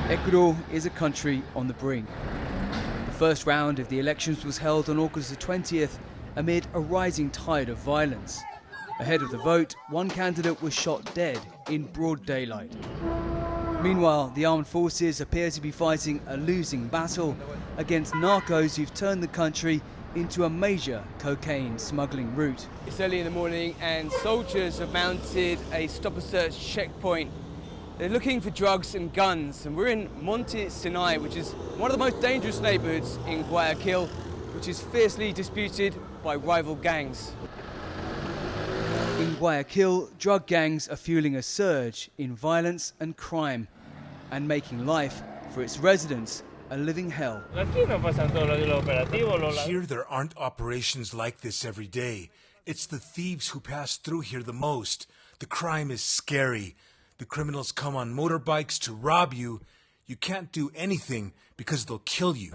Ecuador is a country on the brink. The first round of the elections was held on August the 20th amid a rising tide of violence. Ahead of the vote, one candidate was shot dead in broad daylight. Meanwhile, the armed forces appear to be fighting a losing battle against narcos who've turned the country into a major cocaine smuggling route. It's early in the morning and soldiers have mounted a stop-and-search checkpoint. They're looking for drugs and guns, and we're in Monte Sinai, which is one of the most dangerous neighborhoods in Guayaquil, which is fiercely disputed by rival gangs. In Guayaquil, drug gangs are fueling a surge in violence and crime and making life for its residents a living hell. Here there aren't operations like this every day. It's the thieves who pass through here the most. The crime is scary. The criminals come on motorbikes to rob you. You can't do anything because they'll kill you.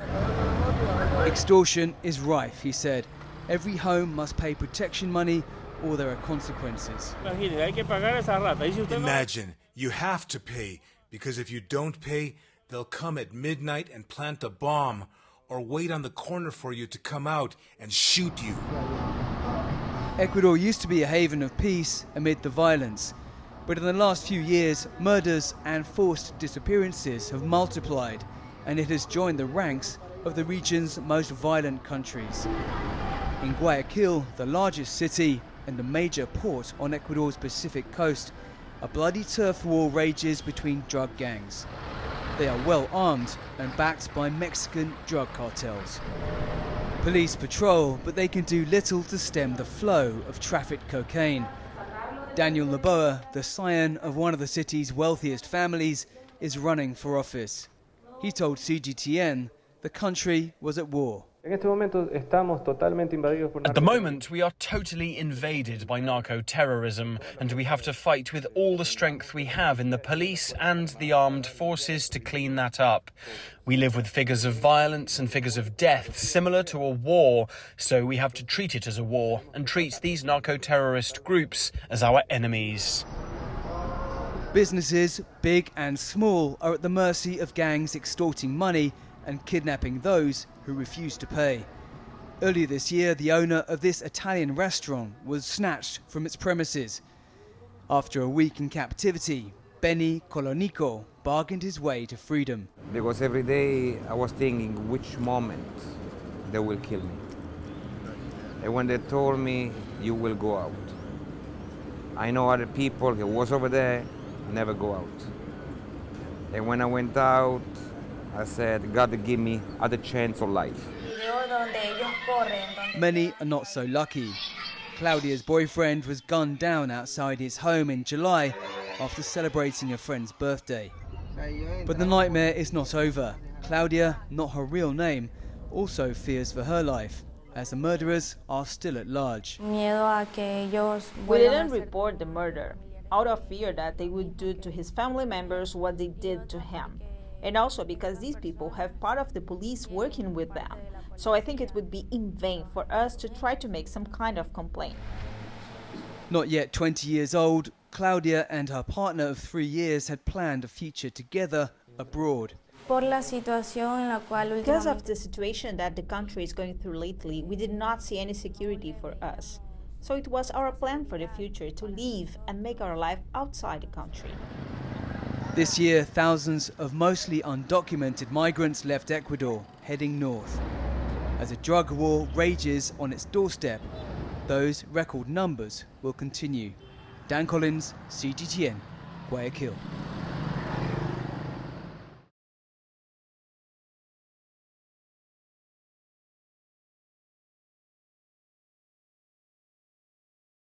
Extortion is rife, he said. Every home must pay protection money or there are consequences. Imagine, you have to pay, because if you don't pay, they'll come at midnight and plant a bomb or wait on the corner for you to come out and shoot you. Ecuador used to be a haven of peace amid the violence. But in the last few years, murders and forced disappearances have multiplied, and it has joined the ranks of the region's most violent countries. In Guayaquil, the largest city and the major port on Ecuador's Pacific coast, a bloody turf war rages between drug gangs. They are well armed and backed by Mexican drug cartels. Police patrol, but they can do little to stem the flow of trafficked cocaine. Daniel Laboa, the scion of one of the city's wealthiest families, is running for office. He told CGTN the country was at war. At the moment, we are totally invaded by narco-terrorism, and we have to fight with all the strength we have in the police and the armed forces to clean that up. We live with figures of violence and figures of death similar to a war, so we have to treat it as a war and treat these narco-terrorist groups as our enemies. Businesses, big and small, are at the mercy of gangs extorting money and kidnapping those who refuse to pay. Earlier this year, the owner of this Italian restaurant was snatched from its premises. After a week in captivity, Benny Colonico bargained his way to freedom. Because every day I was thinking which moment they will kill me. And when they told me, you will go out. I know other people who was over there never go out. And when I went out, I said, God give me other chance of life. Many are not so lucky. Claudia's boyfriend was gunned down outside his home in July after celebrating a friend's birthday. But the nightmare is not over. Claudia, not her real name, also fears for her life, as the murderers are still at large. We didn't report the murder, out of fear that they would do to his family members what they did to him. And also because these people have part of the police working with them. So I think it would be in vain for us to try to make some kind of complaint. Not yet 20 years old, Claudia and her partner of 3 years had planned a future together abroad. Because of the situation that the country is going through lately, we did not see any security for us. So it was our plan for the future to leave and make our life outside the country. This year, thousands of mostly undocumented migrants left Ecuador, heading north. As a drug war rages on its doorstep, those record numbers will continue. Dan Collins, CGTN, Guayaquil.